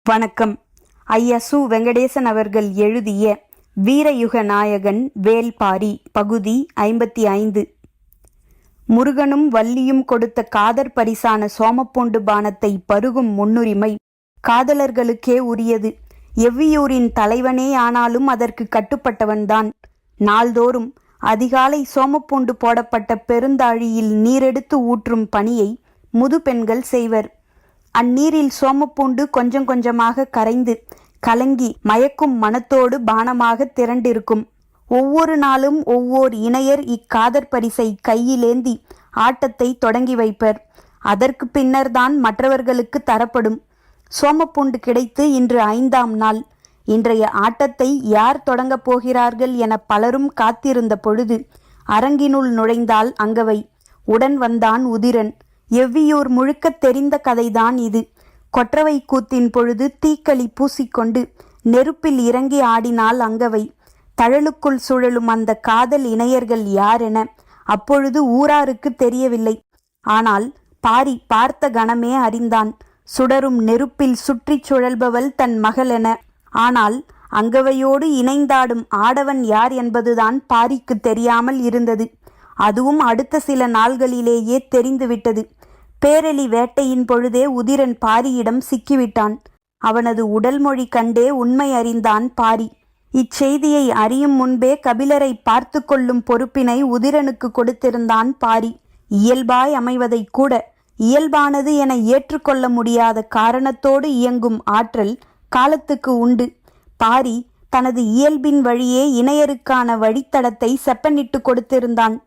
வணக்கம். ஐயா சு. வெங்கடேசன் அவர்கள் எழுதிய வீரயுக நாயகன் வேல்பாரி பகுதி 55. முருகனும் வள்ளியும் கொடுத்த காதற் பரிசான சோமப்பூண்டு பானத்தை பருகும் முன்னுரிமை காதலர்களுக்கே உரியது. எவ்வியூரின் தலைவனே ஆனாலும் அதற்கு கட்டுப்பட்டவன்தான். நாள்தோறும் அதிகாலை சோமப்பூண்டு போடப்பட்ட பெருந்தாழியில் நீரெடுத்து ஊற்றும் பணியை முது பெண்கள் செய்வர். அந்நீரில் சோமப்பூண்டு கொஞ்சம் கொஞ்சமாக கரைந்து கலங்கி மயக்கும் மனத்தோடு பானமாக திரண்டிருக்கும். ஒவ்வொரு நாளும் ஒவ்வொரு இணையர் இக்காதற் பரிசை கையிலேந்தி ஆட்டத்தை தொடங்கி வைப்பர். அதற்கு பின்னர்தான் மற்றவர்களுக்கு தரப்படும். சோமப்பூண்டு கிடைத்து இன்று 5ஆம் நாள். இன்றைய ஆட்டத்தை யார் தொடங்கப் போகிறார்கள் என பலரும் காத்திருந்த பொழுது அரங்கினுள் நுழைந்தாள் அங்கவை. உடன் வந்தான் உதிரன். எவ்வியூர் முழுக்க தெரிந்த கதைதான் இது. கொற்றவை கூத்தின் பொழுது தீக்களி பூசிக்கொண்டு நெருப்பில் இறங்கி ஆடினாள் அங்கவை. தழலுக்குள் சுழலும் அந்த காதல் இணையர்கள் யாரென அப்பொழுது ஊராருக்கு தெரியவில்லை. ஆனால் பாரி பார்த்த கணமே அறிந்தான். சுடரும் நெருப்பில் சுற்றி சுழல்பவள் தன் மகள் என. ஆனால் அங்கவையோடு இணைந்தாடும் ஆடவன் யார் என்பதுதான் பாரிக்கு தெரியாமல் இருந்தது. அதுவும் அடுத்த சில நாள்களிலேயே தெரிந்துவிட்டது. பேரெலி வேட்டையின் பொழுதே உதிரன் பாரியிடம் சிக்கிவிட்டான். அவனது உடல் மொழி கண்டே உண்மை அறிந்தான் பாரி. இச்செய்தியை அறியும் முன்பே கபிலரை பார்த்து கொள்ளும் பொறுப்பினை உதிரனுக்கு கொடுத்திருந்தான் பாரி. இயல்பாய் அமைவதை கூட இயல்பானது என ஏற்றுக்கொள்ள முடியாத காரணத்தோடு இயங்கும் ஆற்றல் காலத்துக்கு உண்டு. பாரி தனது இயல்பின் வழியே இணையருக்கான வழித்தடத்தை செப்பனிட்டு கொடுத்திருந்தான்.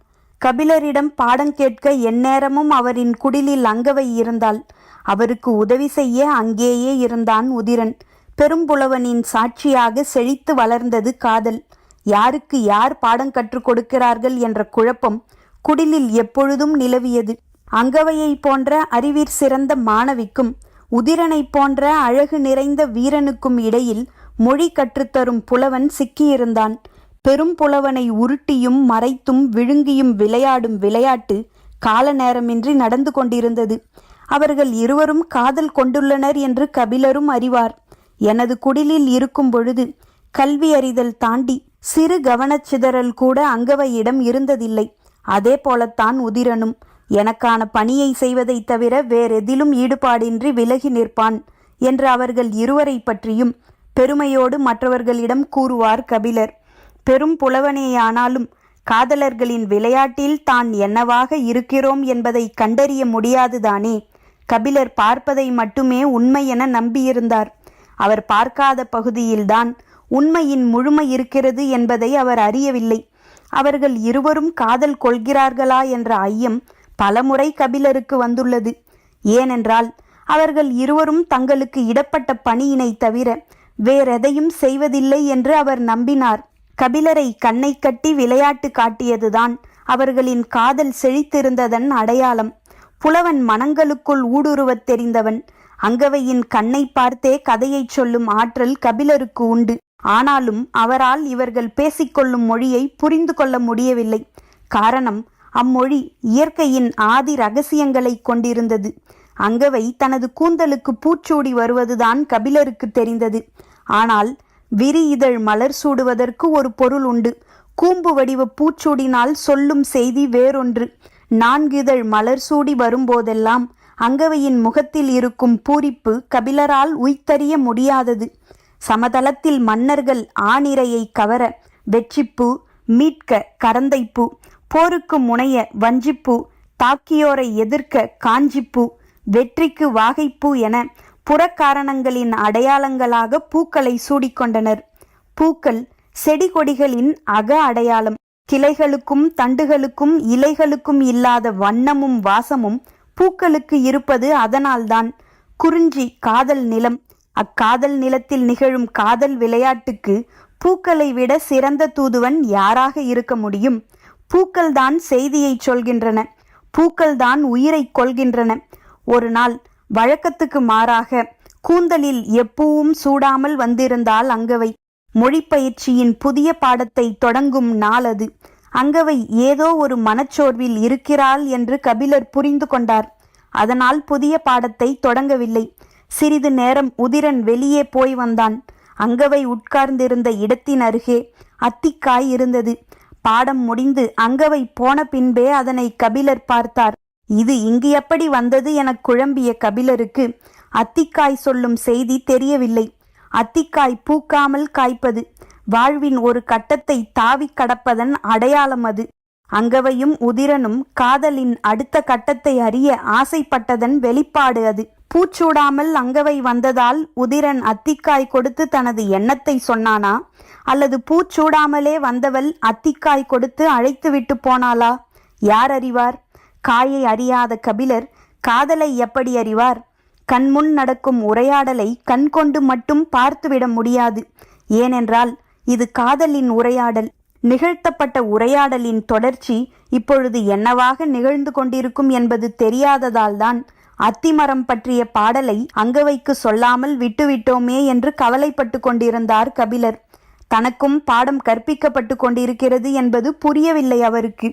கபிலரிடம் பாடம் கேட்க எந்நேரமும் அவரின் குடிலில் அங்கவை இருந்தாள். அவருக்கு உதவி செய்ய அங்கேயே இருந்தான் உதிரன். பெரும்புலவனின் சாட்சியாக செழித்து வளர்ந்தது காதல். யாருக்கு யார் பாடம் கற்றுக் கொடுக்கிறார்கள் என்ற குழப்பம் குடிலில் எப்பொழுதும் நிலவியது. அங்கவையை போன்ற அறிவிற் சிறந்த மாணவிக்கும் உதிரனை போன்ற அழகு நிறைந்த வீரனுக்கும் இடையில் மொழி கற்றுத்தரும் புலவன் சிக்கியிருந்தான். பெரும் புலவனை உருட்டியும் மறைத்தும் விழுங்கியும் விளையாடும் விளையாட்டு கால நேரமின்றி நடந்து கொண்டிருந்தது. அவர்கள் இருவரும் காதல் கொண்டுள்ளனர் என்று கபிலரும் அறிவார். எனது குடிலில் இருக்கும் பொழுது கல்வி அறிதல் தாண்டி சிறு கவனச்சிதறல் கூட அங்கவையிடம் இருந்ததில்லை. அதே போலத்தான் உதிரனும். எனக்கான பணியை செய்வதை தவிர வேறெதிலும் ஈடுபாடின்றி விலகி நிற்பான் என்று அவர்கள் இருவரை பற்றியும் பெருமையோடு மற்றவர்களிடம் கூறுவார் கபிலர். பெரும் புலவனேயானாலும் காதலர்களின் விளையாட்டில் தான் என்னவாக இருக்கிறோம் என்பதை கண்டறிய முடியாதுதானே. கபிலர் பார்ப்பதை மட்டுமே உண்மை என நம்பியிருந்தார். அவர் பார்க்காத பகுதியில்தான் உண்மையின் முழுமை இருக்கிறது என்பதை அவர் அறியவில்லை. அவர்கள் இருவரும் காதல் கொள்கிறார்களா என்ற ஐயம் பலமுறை கபிலருக்கு வந்துள்ளது. ஏனென்றால் அவர்கள் இருவரும் தங்களுக்கு இடப்பட்ட பணியினை தவிர வேறெதையும் செய்வதில்லை என்று அவர் நம்பினார். கபிலரை கண்ணை கட்டி விளையாட்டு காட்டியதுதான் அவர்களின் காதல் செழித்திருந்ததன் அடையாளம். புலவன் மனங்களுக்குள் ஊடுருவத் தெரிந்தவன். அங்கவையின் கண்ணை பார்த்தே கதையை சொல்லும் ஆற்றல் கபிலருக்கு உண்டு. ஆனாலும் அவரால் இவர்கள் பேசிக்கொள்ளும் மொழியை புரிந்து கொள்ள முடியவில்லை. காரணம், அம்மொழி இயற்கையின் ஆதி ரகசியங்களை கொண்டிருந்தது. அங்கவை தனது கூந்தலுக்கு பூச்சூடி வருவதுதான் கபிலருக்கு தெரிந்தது. ஆனால் விரி இதழ் மலர் சூடுவதற்கு ஒரு பொருள் உண்டு. கூம்பு வடிவ பூச்சூடினால் சொல்லும் செய்தி வேறொன்று. 4 இதழ் மலர் சூடி வரும்போதெல்லாம் அங்கவையின் முகத்தில் இருக்கும் பூரிப்பு கபிலரால் உய்த்தறிய முடியாதது. சமதளத்தில் மன்னர்கள் ஆணிரையை கவர வெற்றிப்பூ, மீட்க கரந்தைப்பூ, போருக்கு முனைய வஞ்சிப்பூ, தாக்கியோரை எதிர்க்க காஞ்சிப்பூ, வெற்றிக்கு வாகைப்பூ என புறக்காரணங்களின் அடையாளங்களாக பூக்களை சூடிக்கொண்டனர். பூக்கள் செடி கொடிகளின் அக அடையாளம். கிளைகளுக்கும் தண்டுகளுக்கும் இலைகளுக்கும் இல்லாத வண்ணமும் வாசமும் பூக்களுக்கு இருப்பது அதனால்தான். குறிஞ்சி காதல் நிலம். அக்காதல் நிலத்தில் நிகழும் காதல் விளையாட்டுக்கு பூக்களை விட சிறந்த தூதுவன் யாராக இருக்க முடியும்? பூக்கள்தான் செய்தியை சொல்கின்றன. பூக்கள்தான் உயிரை கொள்கின்றன. ஒரு நாள் வழக்கத்துக்கு மாறாக கூந்தலில் எப்பூவும் சூடாமல் வந்திருந்தாள் அங்கவை. மொழிப்பயிற்சியின் புதிய பாடத்தை தொடங்கும் நாள் அது. அங்கவை ஏதோ ஒரு மனச்சோர்வில் இருக்கிறாள் என்று கபிலர் புரிந்து கொண்டார். அதனால் புதிய பாடத்தை தொடங்கவில்லை. சிறிது நேரம் உதிரன் வெளியே போய் வந்தான். அங்கவை உட்கார்ந்திருந்த இடத்தின் அருகே அத்திக்காய் இருந்தது. பாடம் முடிந்து அங்கவை போன பின்பே அதனை கபிலர் பார்த்தார். இது இங்கு எப்படி வந்தது என குழம்பிய கபிலருக்கு அத்திக்காய் சொல்லும் செய்தி தெரியவில்லை. அத்திக்காய் பூக்காமல் காய்ப்பது, வாழ்வின் ஒரு கட்டத்தை தாவி கடப்பதன் அடையாளம் அது. அங்கவையும் உதிரனும் காதலின் அடுத்த கட்டத்தை அறிய ஆசைப்பட்டதன் வெளிப்பாடு அது. பூச்சூடாமல் அங்கவை வந்ததால் உதிரன் அத்திக்காய் கொடுத்து தனது எண்ணத்தை சொன்னானா, அல்லது பூச்சூடாமலே வந்தவள் அத்திக்காய் கொடுத்து அழைத்துவிட்டு போனாளா? யார் அறிவார்? காயை அறியாத கபிலர் காதலை எப்படி அறிவார்? கண்முன் நடக்கும் உரையாடலை கண்கொண்டு மட்டும் பார்த்துவிட முடியாது. ஏனென்றால் இது காதலின் உரையாடல். நிகழ்த்தப்பட்ட உரையாடலின் தொடர்ச்சி இப்பொழுது என்னவாக நிகழ்ந்து கொண்டிருக்கும் என்பது தெரியாததால்தான் அத்திமரம் பற்றிய பாடலை அங்கவைக்கு சொல்லாமல் விட்டுவிட்டோமே என்று கவலைப்பட்டு கொண்டிருந்தார் கபிலர். தனக்கும் பாடம் கற்பிக்கப்பட்டு கொண்டிருக்கிறது என்பது புரியவில்லை அவருக்கு.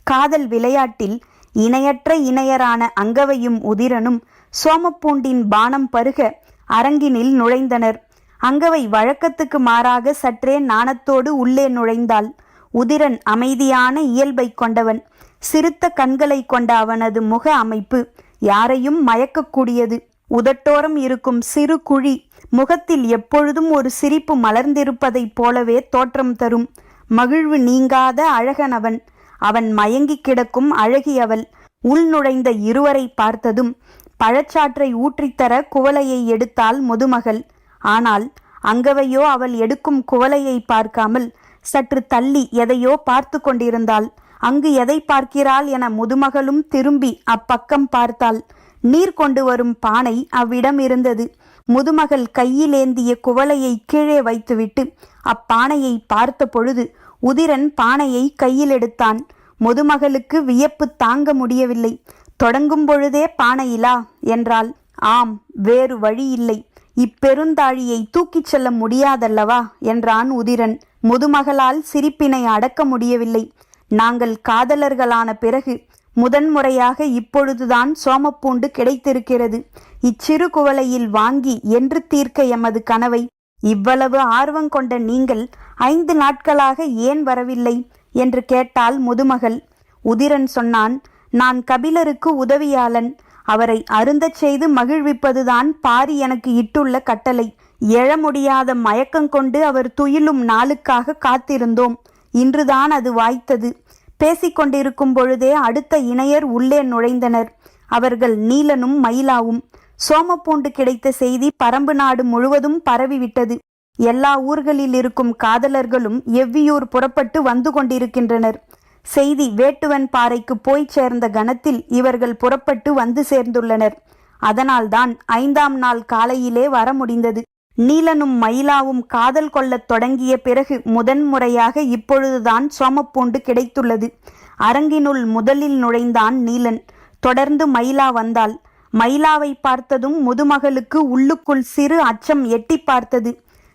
காதல் விளையாட்டில் இணையற்ற இணையரான அங்கவையும் உதிரனும் சோமப்பூண்டின் பானம் பருக அரங்கினில் நுழைந்தனர். அங்கவை வழக்கத்துக்கு மாறாக சற்றே நாணத்தோடு உள்ளே நுழைந்தாள். உதிரன் அமைதியான இயல்பை கொண்டவன். சிறுத்த கண்களை கொண்ட அவனது முக அமைப்பு யாரையும் மயக்கக்கூடியது. உதட்டோரம் இருக்கும் சிறு குழி முகத்தில் எப்பொழுதும் ஒரு சிரிப்பு மலர்ந்திருப்பதைப் போலவே தோற்றம் தரும். மகிழ்வு நீங்காத அழகனவன். அவன் மயங்கி கிடக்கும் அழகியவள். உள் நுழைந்த இருவரை பார்த்ததும் பழச்சாற்றை ஊற்றித்தர குவளையை எடுத்தாள் முதுமகள். ஆனால் அங்கவையோ அவள் எடுக்கும் குவளையை பார்க்காமல் சற்று தள்ளி எதையோ பார்த்து கொண்டிருந்தாள். அங்கு எதை பார்க்கிறாள் என முதுமகளும் திரும்பி அப்பக்கம் பார்த்தாள். நீர் கொண்டு வரும் பானை அவ்விடம் இருந்தது. முதுமகள் கையிலேந்திய குவளையை கீழே வைத்துவிட்டு அப்பானையை பார்த்த பொழுது உதிரன் பானையை கையில் எடுத்தான். முதுமகளுக்கு வியப்பு தாங்க முடியவில்லை. தொடங்கும் பொழுதே பானையிலா என்றாள். ஆம், வேறு வழி இல்லை. இப்பெருந்தாழியை தூக்கிச் செல்ல முடியாதல்லவா என்றான் உதிரன். முதுமகளால் சிரிப்பினை அடக்க முடியவில்லை. நாங்கள் காதலர்களான பிறகு முதன்முறையாக இப்பொழுதுதான் சோமப்பூண்டு கிடைத்திருக்கிறது. இச்சிறு குவளையில் வாங்கி என்று தீர்க்க எமது கனவை. இவ்வளவு ஆர்வம் கொண்ட நீங்கள் 5 நாட்களாக ஏன் வரவில்லை என்று கேட்டாள் முதுமகள். உதிரன் சொன்னான், நான் கபிலருக்கு உதவியாளன். அவரை அருந்தச் செய்து மகிழ்விப்பதுதான் பாரி எனக்கு இட்டுள்ள கட்டளை. எழ முடியாத மயக்கம் கொண்டு அவர் துயிலும் நாளுக்காக காத்திருந்தோம். இன்றுதான் அது வாய்த்தது. பேசிக்கொண்டிருக்கும் பொழுதே அடுத்த இணையர் உள்ளே நுழைந்தனர். அவர்கள் நீலனும் மயிலாவும். சோமப்பூண்டு கிடைத்த செய்தி பரம்பு நாடு முழுவதும் பரவிவிட்டது. எல்லா ஊர்களில் இருக்கும் காதலர்களும் எவ்வியூர் புறப்பட்டு வந்து கொண்டிருக்கின்றனர். செய்தி வேட்டுவன் பாறைக்கு போய் சேர்ந்த கணத்தில் இவர்கள் புறப்பட்டு வந்து சேர்ந்துள்ளனர். அதனால்தான் 5ஆம் நாள் காலையிலே வர முடிந்தது. நீலனும் மயிலாவும் காதல் கொள்ளத் தொடங்கிய பிறகு முதன்முறையாக இப்பொழுதுதான் சோமப்பூண்டு கிடைத்துள்ளது. அரங்கினுள் முதலில் நுழைந்தான் நீலன். தொடர்ந்து மயிலா வந்தாள். மயிலாவை பார்த்ததும் முதுமகளுக்கு உள்ளுக்குள் சிறு அச்சம் எட்டி பார்த்தது.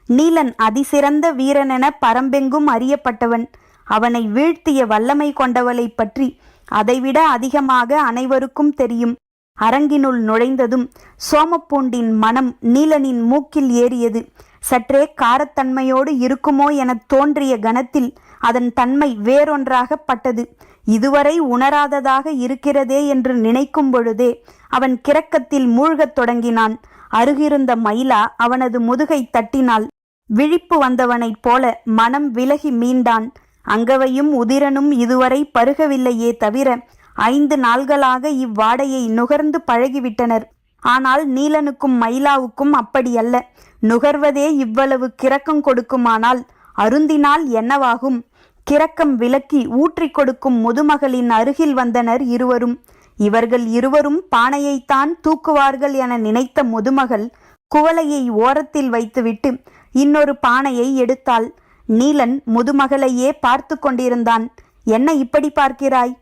நீலன் அதிசிறந்த வீரனென பரம்பெங்கும் அறியப்பட்டவன். அவனை வீழ்த்திய வல்லமை கொண்டவளை பற்றி அதைவிட அதிகமாக அனைவருக்கும் தெரியும். அரங்கினுள் நுழைந்ததும் சோமப்பூண்டின் மனம் நீலனின் மூக்கில் ஏறியது. சற்றே காரத்தன்மையோடு இருக்குமோ என தோன்றிய கணத்தில் அதன் தன்மை வேறொன்றாக பட்டது. இதுவரை உணராததாக இருக்கிறதே என்று நினைக்கும் பொழுதே அவன் கிறக்கத்தில் மூழ்கத் தொடங்கினான். அருகிருந்த மயிலா அவனது முதுகை தட்டினாள். விழிப்பு வந்தவனைப் போல மனம் விலகி மீண்டான். அங்கவையும் உதிரனும் இதுவரை பருகவில்லையே தவிர 5 நாள்களாக இவ்வாடையை நுகர்ந்து பழகிவிட்டனர். ஆனால் நீலனுக்கும் மயிலாவுக்கும் அப்படியல்ல. நுகர்வதே இவ்வளவு கிறக்கம் கொடுக்குமானால் அருந்தினால் என்னவாகும்? கிறக்கம் விலக்கி ஊற்றி கொடுக்கும் முதுமகளின் அருகில் வந்தனர் இருவரும். இவர்கள் இருவரும் பானையைத்தான் தூக்குவார்கள் என நினைத்த முதுமகள் குவளையை ஓரத்தில் வைத்துவிட்டு இன்னொரு பானையை எடுத்தாள். நீலன் முதுமகளையே பார்த்து கொண்டிருந்தான். என்ன இப்படி பார்க்கிறாய்?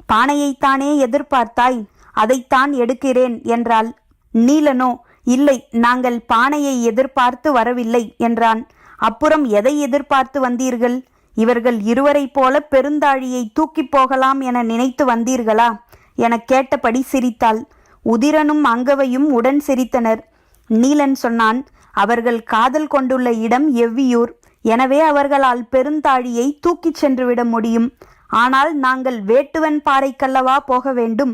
பானையைத்தானே எதிர்பார்த்தாய், அதைத்தான் எடுக்கிறேன் என்றாள். நீலனோ, இல்லை, நாங்கள் பானையை எதிர்பார்த்து வரவில்லை என்றான். அப்புறம் எதை எதிர்பார்த்து வந்தீர்கள்? இவர்கள் இருவரைப் போல பெருந்தாழியை தூக்கி போகலாம் என நினைத்து வந்தீர்களா என கேட்டபடி சிரித்தாள். உதிரனும் அங்கவையும் உடன் சிரித்தனர். நீலன் சொன்னான், அவர்கள் காதல் கொண்டுள்ள இடம் எவ்வியூர். எனவே அவர்களால் பெருந்தாழியை தூக்கிச் சென்றுவிட முடியும். ஆனால் நாங்கள் வேட்டுவன் பாறைக்கல்லவா போக வேண்டும்.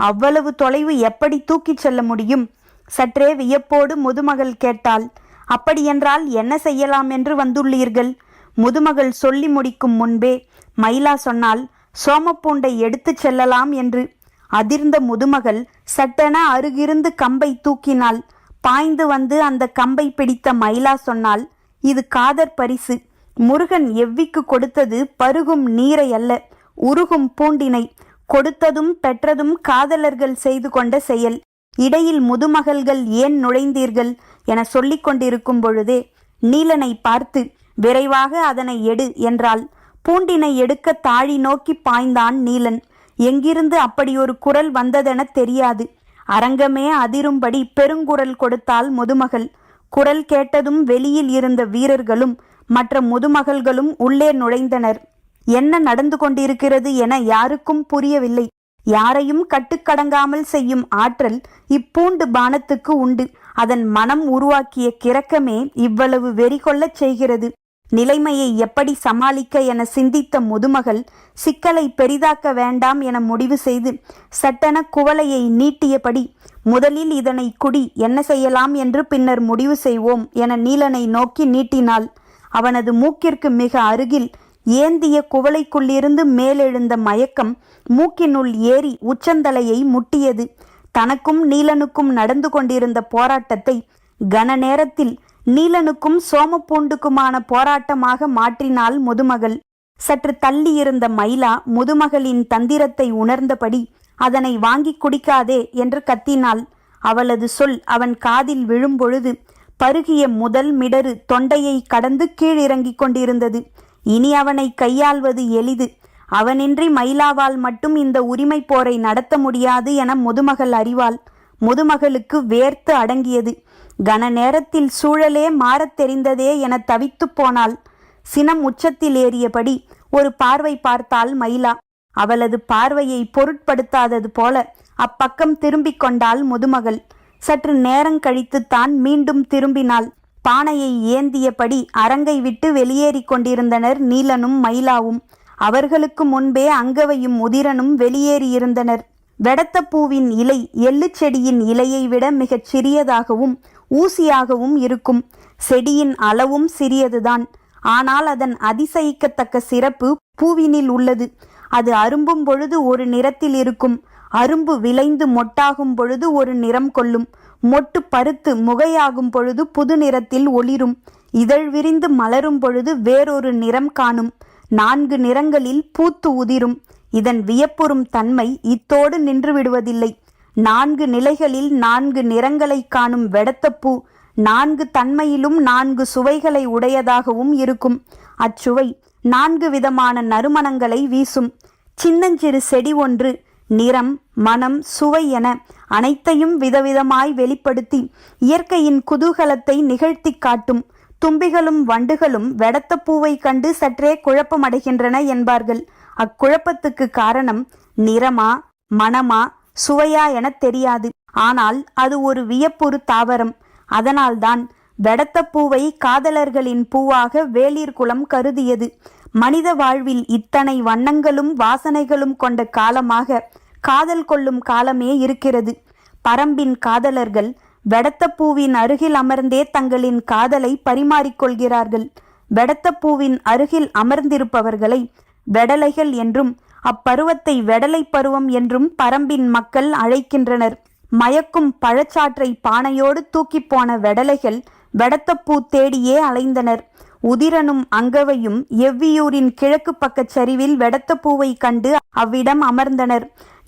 அவ்வளவு தொலைவு எப்படி தூக்கிச் செல்ல முடியும்? சற்றே வியப்போடு முதுமகள் கேட்டாள். அப்படியென்றால் என்ன செய்யலாம் என்று வந்துள்ளீர்கள்? முதுமகள் சொல்லி முடிக்கும் முன்பே மயிலா சொன்னால், சோமப்பூண்டை எடுத்துச் செல்லலாம் என்று. அதிர்ந்த முதுமகள் சட்டென அருகிருந்து கம்பை தூக்கினாள். பாய்ந்து வந்து அந்த கம்பை பிடித்த மயிலா சொன்னால், இது காதற் பரிசு. முருகன் எவ்விக்கு கொடுத்தது பருகும் நீரை அல்ல, உருகும் பூண்டினை. கொடுத்ததும் பெற்றதும் காதலர்கள் செய்து கொண்ட செயல். இடையில் முதுமகள்கள் ஏன் நுழைந்தீர்கள் என சொல்லிக் கொண்டிருக்கும் பொழுதே நீலனை பார்த்து, விரைவாக அதனை எடு என்றாள். பூண்டினை எடுக்க தாழி நோக்கி பாய்ந்தான் நீலன். எங்கிருந்து அப்படி ஒரு குரல் வந்ததென தெரியாது. அரங்கமே அதிரும்படி பெருங்குரல் கொடுத்தாள் முதுமகள். குரல் கேட்டதும் வெளியில் இருந்த வீரர்களும் மற்ற முதுமகள்களும் உள்ளே நுழைந்தனர். என்ன நடந்து கொண்டிருக்கிறது என யாருக்கும் புரியவில்லை. யாரையும் கட்டுக்கடங்காமல் செய்யும் ஆற்றல் இப்பூண்டு பானத்துக்கு உண்டு. அதன் மனம் உருவாக்கிய கிறக்கமே இவ்வளவு வெறி கொள்ளச் செய்கிறது. நிலைமையை எப்படி சமாளிக்க என சிந்தித்த முதுமகள் சிக்கலை பெரிதாக்க வேண்டாம் என முடிவு செய்து சட்டென குவளையை நீட்டியபடி, முதலில் இதனை குடி, என்ன செய்யலாம் என்று பின்னர் முடிவு செய்வோம் என நீலனை நோக்கி நீட்டினாள். அவனது மூக்கிற்கு மிக அருகில் ஏந்திய குவளைக்குள்ளிருந்து மேலெழுந்த மயக்கம் மூக்கினுள் ஏறி உச்சந்தலையை முட்டியது. தனக்கும் நீலனுக்கும் நடந்து கொண்டிருந்த போராட்டத்தை கன நேரத்தில் நீலனுக்கும் சோமப்பூண்டுக்குமான போராட்டமாக மாற்றினாள் முதுமகள். சற்று தள்ளி இருந்த மயிலா முதுமகளின் தந்திரத்தை உணர்ந்தபடி, அதனை வாங்கி குடிக்காதே என்று கத்தினாள். அவளது சொல் அவன் காதில் விழும்பொழுது பருகிய முதல் மிடறு தொண்டையை கடந்து கீழிறங்கிக் கொண்டிருந்தது. இனி அவனை கையாள்வது எளிது. அவனின்றி மயிலாவால் மட்டும் இந்த உரிமை போரை நடத்த முடியாது என முதுமகள் அறிவாள். முதுமகளுக்கு வேர்த்து அடங்கியது. கன நேரத்தில் சூழலே மாறத் தெரிந்ததே என தவித்து போனாள். சினம் உச்சத்தில் ஏறியபடி ஒரு பார்வை பார்த்தாள் மயிலா. அவளது பார்வையை பொருட்படுத்தாதது போல அப்பக்கம் திரும்பிக் கொண்டாள் முதுமகள். சற்று நேரம் கழித்துத்தான் மீண்டும் திரும்பினாள். பானையை ஏந்தியபடி அரங்கை விட்டு வெளியேறி கொண்டிருந்தனர் நீலனும் மயிலாவும். அவர்களுக்கு முன்பே அங்கவையும் உதிரனும் வெளியேறியிருந்தனர். வெடத்தப்பூவின் இலை எள்ளு செடியின் இலையை விட மிகச் சிறியதாகவும் ஊசியாகவும் இருக்கும். செடியின் அளவும் சிறியதுதான். ஆனால் அதன் அதிசயிக்கத்தக்க சிறப்பு பூவினில் உள்ளது. அது அரும்பும் பொழுது ஒரு நிறத்தில் இருக்கும். அரும்பு விளைந்து மொட்டாகும் பொழுது ஒரு நிறம் கொள்ளும். மொட்டு பருத்து முகையாகும் பொழுது புது நிறத்தில் ஒளிரும். இதழ் விரிந்து மலரும் பொழுது வேறொரு நிறம் காணும். 4 நிறங்களில் பூத்து உதிரும். இதன் வியப்புறும் தன்மை இத்தோடு நின்று விடுவதில்லை. 4 நிலைகளில் 4 நிறங்களை காணும் வெடத்தப்பூ 4 தன்மையிலும் 4 சுவைகளை உடையதாகவும் இருக்கும். அச்சுவை 4 விதமான நறுமணங்களை வீசும். சின்னஞ்சிறு செடி ஒன்று நிறம், மனம், சுவை என அனைத்தையும் விதவிதமாய் வெளிப்படுத்தி இயற்கையின் குதூகலத்தை நிகழ்த்தி காட்டும். தும்பிகளும் வண்டுகளும் வெடத்தப்பூவை கண்டு சற்றே குழப்பமடைகின்றன என்பார்கள். அக்குழப்பத்துக்கு காரணம் நிறமா, மனமா, சுவையா என தெரியாது. ஆனால் அது ஒரு வியப்புறு தாவரம். அதனால்தான் வெடத்தப்பூவை காதலர்களின் பூவாக வேளிர்குலம் கருதியது. மனித வாழ்வில் இத்தனை வண்ணங்களும் வாசனைகளும் கொண்ட காலமாக காதல் கொள்ளும் காலமே இருக்கிறது. பரம்பின் காதலர்கள் வெடத்தப்பூவின் அருகில் அமர்ந்தே தங்களின் காதலை பரிமாறிக்கொள்கிறார்கள். வெடத்தப்பூவின் அருகில் அமர்ந்திருப்பவர்களை வெடலைகள் என்றும் அப்பருவத்தை வெடலை பருவம் என்றும் பரம்பின் மக்கள் அழைக்கின்றனர். மயக்கும் பழச்சாற்றை பானையோடு தூக்கி போன வெடலைகள் வெடத்தப்பூ தேடியே அலைந்தனர். உதிரனும் அங்கவையும் எவ்வியூரின் கிழக்கு பக்கச் சரிவில் வெடத்தப்பூவை கண்டு அவ்விடம் அமர்ந்தனர்.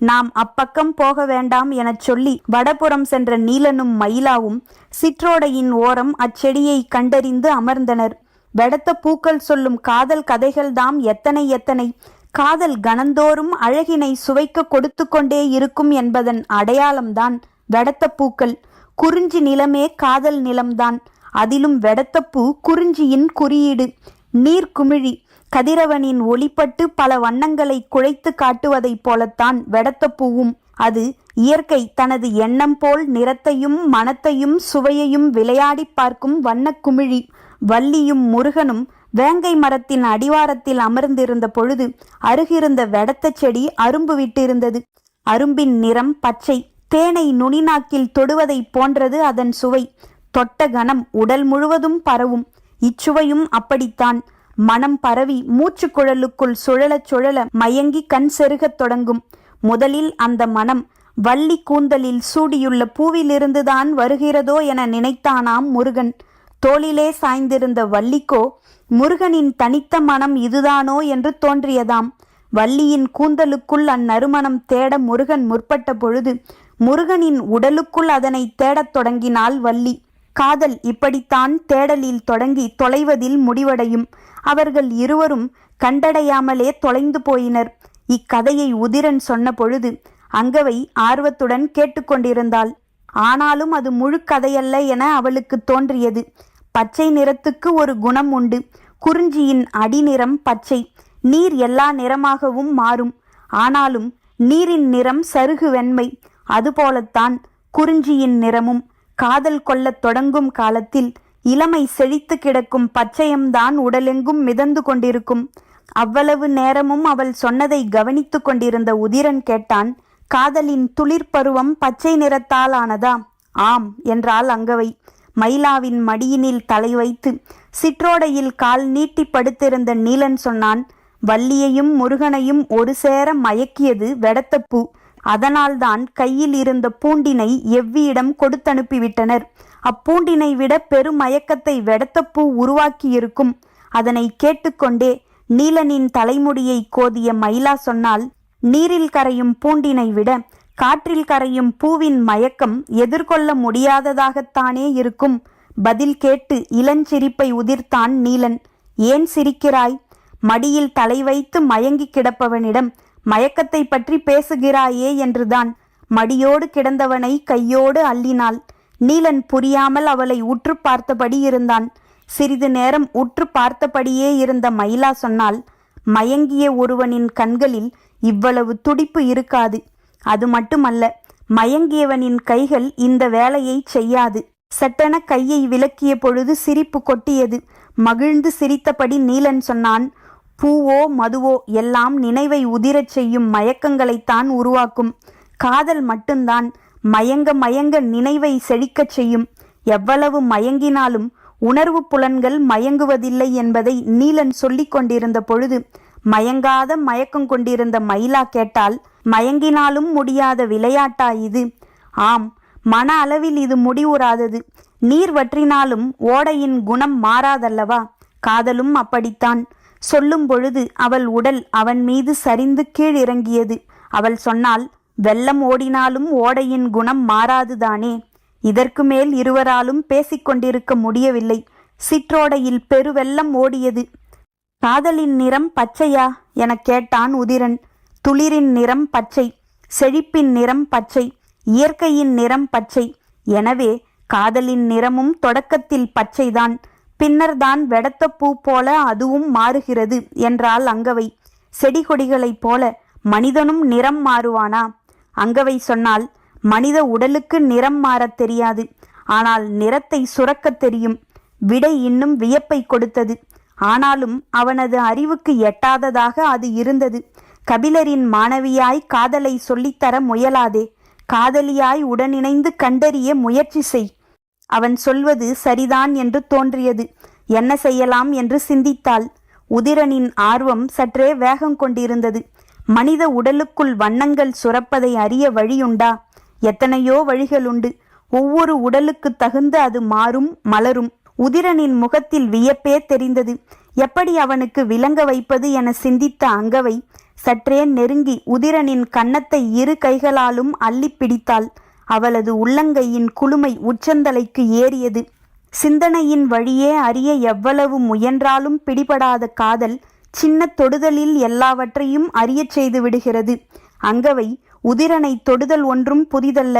நாம் அப்பக்கம் போக வேண்டாம் எனச் சொல்லி வடபுறம் சென்ற நீலனும் மயிலாவும் சிற்றோடையின் ஓரம் அச்செடியை கண்டறிந்து அமர்ந்தனர். வெடத்த பூக்கள் சொல்லும் காதல் கதைகள்தாம் எத்தனை எத்தனை. காதல் கணந்தோறும் அழகினை சுவைக்க கொடுத்து கொண்டே இருக்கும் என்பதன் அடையாளம்தான் வெடத்த பூக்கள். குறிஞ்சி நிலமே காதல் நிலம்தான். அதிலும் வெடத்தப்பூ குறிஞ்சியின் குறியீடு. நீர்க்குமிழி கதிரவனின் ஒளிப்பட்டு பல வண்ணங்களை குழைத்து காட்டுவதைப் போலத்தான் வெடத்தப்பூவும். அது இயற்கை தனது எண்ணம் போல் நிறத்தையும் மனத்தையும் சுவையையும் விளையாடி பார்க்கும் வண்ணக்குமிழி. வள்ளியும் முருகனும் வேங்கை மரத்தின் அடிவாரத்தில் அமர்ந்திருந்த பொழுது அருகிருந்த வெடத்த செடி அரும்பு விட்டிருந்தது. அரும்பின் நிறம் பச்சை. தேனை நுனிநாக்கில் தொடுவதை போன்றது அதன் சுவை. தொட்ட கணம் உடல் முழுவதும் பரவும். இச்சுவையும் அப்படித்தான். மனம் பரவி மூச்சு குழலுக்குள் சுழலச் சுழல மயங்கி கண் செருகத் தொடங்கும். முதலில் அந்த மனம் வள்ளி கூந்தலில் சூடியுள்ள பூவிலிருந்துதான் வருகிறதோ என நினைத்தானாம் முருகன். தோளிலே சாய்ந்திருந்த வள்ளிக்கோ முருகனின் தனித்த மனம் இதுதானோ என்று தோன்றியதாம். வள்ளியின் கூந்தலுக்குள் அந்நறுமணம் தேட முருகன் முற்பட்ட பொழுது முருகனின் உடலுக்குள் அதனை தேடத் தொடங்கினாள் வள்ளி. காதல் இப்படித்தான் தேடலில் தொடங்கி தொலைவதில் முடிவடையும். அவர்கள் இருவரும் கண்டடையாமலே தொலைந்து போயினர். இக்கதையை உதிரன் சொன்ன பொழுது அங்கவை ஆர்வத்துடன் கேட்டுக்கொண்டிருந்தாள். ஆனாலும் அது முழு கதையல்ல என அவளுக்கு தோன்றியது. பச்சை நிறத்துக்கு ஒரு குணம் உண்டு. குறிஞ்சியின் அடிநிறம் பச்சை. நீர் எல்லா நிறமாகவும் மாறும். ஆனாலும் நீரின் நிறம் சருகு வெண்மை. அதுபோலத்தான் குறிஞ்சியின் நிறமும். காதல் கொள்ளத் தொடங்கும் காலத்தில் இளமை செழித்து கிடக்கும் பச்சையம்தான் உடலெங்கும் மிதந்து கொண்டிருக்கும். அவ்வளவு நேரமும் அவள் சொன்னதை கவனித்து கொண்டிருந்த உதிரன் கேட்டான், காதலின் துளிர்பருவம் பச்சை நிறத்தால் ஆனதா? ஆம் என்றாள் அங்கவை. மயிலாவின் மடியினில் தலை வைத்து சிற்றோடையில் கால் நீட்டி படுத்திருந்த நீலன் சொன்னான், வள்ளியையும் முருகனையும் ஒரு சேர மயக்கியது வெடத்தப்பூ. அதனால்தான் கையில் இருந்த பூண்டினை எவ்வியிடம் கொடுத்தனுப்பிவிட்டனர். அப்பூண்டினை விட பெருமயக்கத்தை வெடத்தப்பூ உருவாக்கியிருக்கும். அதனை கேட்டுக்கொண்டே நீலனின் தலைமுடியை கோதிய மயிலா சொன்னால், நீரில் கரையும் பூண்டினை விட காற்றில் கரையும் பூவின் மயக்கம் எதிர்கொள்ள முடியாததாகத்தானே இருக்கும். பதில் கேட்டு இளஞ்சிரிப்பை உதிர்த்தான் நீலன். ஏன் சிரிக்கிறாய்? மடியில் தலை வைத்து மயங்கி கிடப்பவனிடம் மயக்கத்தை பற்றி பேசுகிறாயே என்றுதான். மடியோடு கிடந்தவனை கையோடு அள்ளினாள். நீலன் புரியாமல் அவளை உற்று பார்த்தபடி இருந்தான். சிறிது நேரம் உற்று பார்த்தபடியே இருந்த மயிலா சொன்னால், மயங்கிய ஒருவனின் கண்களில் இவ்வளவு துடிப்பு இருக்காது. அது மட்டுமல்ல, மயங்கியவனின் கைகள் இந்த வேலையை செய்யாது. சட்டென கையை விலக்கிய பொழுது சிரிப்பு கொட்டியது. மகிழ்ந்து சிரித்தபடி நீலன் சொன்னான், பூவோ மதுவோ எல்லாம் நினைவை உதிரச் செய்யும் மயக்கங்களைத்தான் உருவாக்கும். காதல் மட்டும்தான் மயங்க மயங்க நினைவை செழிக்கச் செய்யும். எவ்வளவு மயங்கினாலும் உணர்வு புலன்கள் மயங்குவதில்லை என்பதை நீலன் சொல்லிக் கொண்டிருந்த பொழுது மயங்காத மயக்கம் கொண்டிருந்த மயிலா கேட்டால், மயங்கினாலும் முடியாத விளையாட்டா இது? ஆம், மன அளவில் இது முடிவுறாதது. நீர் வற்றினாலும் ஓடையின் குணம் மாறாதல்லவா? காதலும் அப்படித்தான். சொல்லும் பொழுது அவள் உடல் அவன் மீது சரிந்து கீழிறங்கியது. அவள் சொன்னால், வெள்ளம் ஓடினாலும் ஓடையின் குணம் மாறாதுதானே. இதற்கு மேல் இருவராலும் பேசிக்கொண்டிருக்க முடியவில்லை. சிற்றோடையில் பெருவெள்ளம் ஓடியது. காதலின் நிறம் பச்சையா என கேட்டான் உதிரன். துளிரின் நிறம் பச்சை, செழிப்பின் நிறம் பச்சை, இயற்கையின் நிறம் பச்சை. எனவே காதலின் நிறமும் தொடக்கத்தில் பச்சைதான். பின்னர்தான் வெடத்த பூ போல அதுவும் மாறுகிறது என்றாள் அங்கவை. செடி கொடிகளைப் போல மனிதனும் நிறம் மாறுவானா? அங்கவை சொன்னால், மனித உடலுக்கு நிறம் மாறத் தெரியாது, ஆனால் நிறத்தை சுரக்கத் தெரியும். விடை இன்னும் வியப்பை கொடுத்தது. ஆனாலும் அவனது அறிவுக்கு எட்டாததாக அது இருந்தது. கபிலரின் மாணவியாய் காதலை சொல்லித்தர முயலாதே. காதலியாய் உடனிணைந்து கண்டறிய முயற்சி செய். அவன் சொல்வது சரிதான் என்று தோன்றியது. என்ன செய்யலாம் என்று சிந்தித்தாள். உதிரனின் ஆர்வம் சற்றே வேகம் கொண்டிருந்தது. மனித உடலுக்குள் வண்ணங்கள் சுரப்பதை அறிய வழியுண்டா? எத்தனையோ வழிகளுண்டு. ஒவ்வொரு உடலுக்கு தகுந்த அது மாறும், மலரும். உதிரனின் முகத்தில் வியப்பே தெரிந்தது. எப்படி அவனுக்கு விளங்க வைப்பது என சிந்தித்த அங்கவை சற்றே நெருங்கி உதிரனின் கன்னத்தை இரு கைகளாலும் அள்ளி பிடித்தாள். அவளது உள்ளங்கையின் குளுமை உச்சந்தலைக்கு ஏறியது. சிந்தனையின் வழியே அறிய எவ்வளவு முயன்றாலும் பிடிபடாத காதல் சின்ன தொடுதலில் எல்லாவற்றையும் அறியச் செய்து விடுகிறது. அங்கவை உதிரனை தொடுதல் ஒன்றும் புதிதல்ல.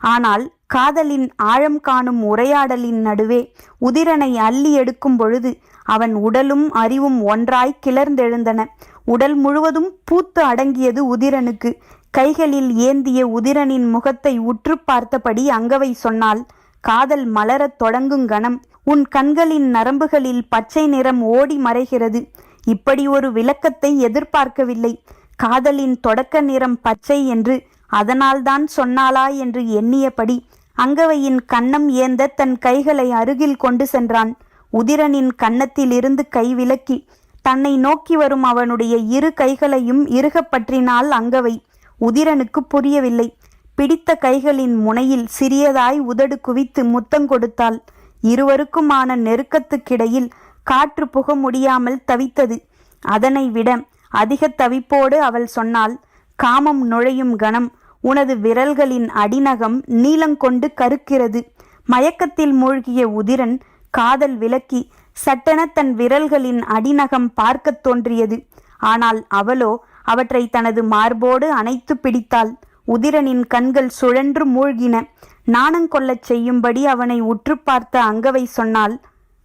ஆனால் காதலின் ஆழம் காணும் உரையாடலின் நடுவே உதிரனை அள்ளி எடுக்கும் பொழுது அவன் உடலும் அறிவும் ஒன்றாய் கிளர்ந்தெழுந்தன. உடல் முழுவதும் பூத்து அடங்கியது உதிரனுக்கு. கைகளில் ஏந்திய உதிரனின் முகத்தை உற்று பார்த்தபடி அங்கவை சொன்னாள், காதல் மலரத் தொடங்கும் கணம் உன் கண்களின் நரம்புகளில் பச்சை நிறம் ஓடி மறைகிறது. இப்படி ஒரு விளக்கத்தை எதிர்பார்க்கவில்லை. காதலின் தொடக்க நிறம் பச்சை என்று அதனால்தான் சொன்னாளா என்று எண்ணியபடி அங்கவையின் கன்னம் ஏந்த தன் கைகளை அருகில் கொண்டு சென்றான். உதிரனின் கன்னத்திலிருந்து கை விலக்கி தன்னை நோக்கி வரும் அவனுடைய இரு கைகளையும் இறுகப் பற்றினாள் அங்கவை. உதிரனுக்கு புரியவில்லை. பிடித்த கைகளின் முனையில் சிறியதாய் உதடு குவித்து முத்தம் கொடுத்தாள். இருவருக்குமான நெருக்கத்துக்கிடையில் காற்று புக முடியாமல் தவித்தது. அதனை விட அதிக தவிப்போடு அவள் சொன்னாள், காமம் நுழையும் கணம் உனது விரல்களின் அடிநகம் நீலங்கொண்டு கருக்கிறது. மயக்கத்தில் மூழ்கிய உதிரன் காதல் விலக்கி சட்டென தன் விரல்களின் அடிநகம் பார்க்கத் தோன்றியது. ஆனால் அவளோ அவற்றை தனது மார்போடு அணைத்து பிடித்தாள். உதிரனின் கண்கள் சுழன்று மூழ்கின. நாணங்கொள்ளச் செய்யும்படி அவனை உற்று பார்த்த அங்கவை சொன்னாள்,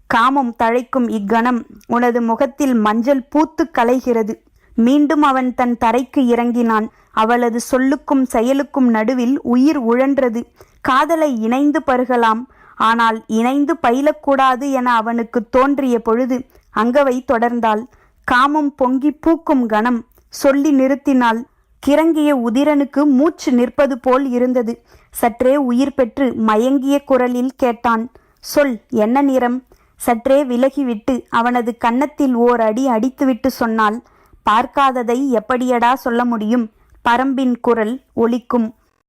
காமம் தழைக்கும் இக்கணம் உனது முகத்தில் மஞ்சள் பூத்து கலைகிறது. மீண்டும் அவன் தன் தரைக்கு இறங்கினான். அவளது சொல்லுக்கும் செயலுக்கும் நடுவில் உயிர் உழன்றது. காதலை இணைந்து பருகலாம், ஆனால் இணைந்து பயிலக்கூடாது என அவனுக்கு தோன்றிய பொழுது அங்கவை தொடர்ந்தாள், காமம் பொங்கி பூக்கும் கணம் சொல்லி நிறுத்தினாள். கிறங்கிய உதிரனுக்கு மூச்சு நிற்பது போல் இருந்தது. சற்றே உயிர் பெற்று மயங்கிய குரலில் கேட்டான், சொல், என்ன நிறம்? சற்றே விலகிவிட்டு அவனது கன்னத்தில் ஓர் அடி அடித்துவிட்டு சொன்னாள், பார்க்காததை எப்படியடா சொல்ல முடியும்? பரம்பின் குரல் ஒலிக்கும்.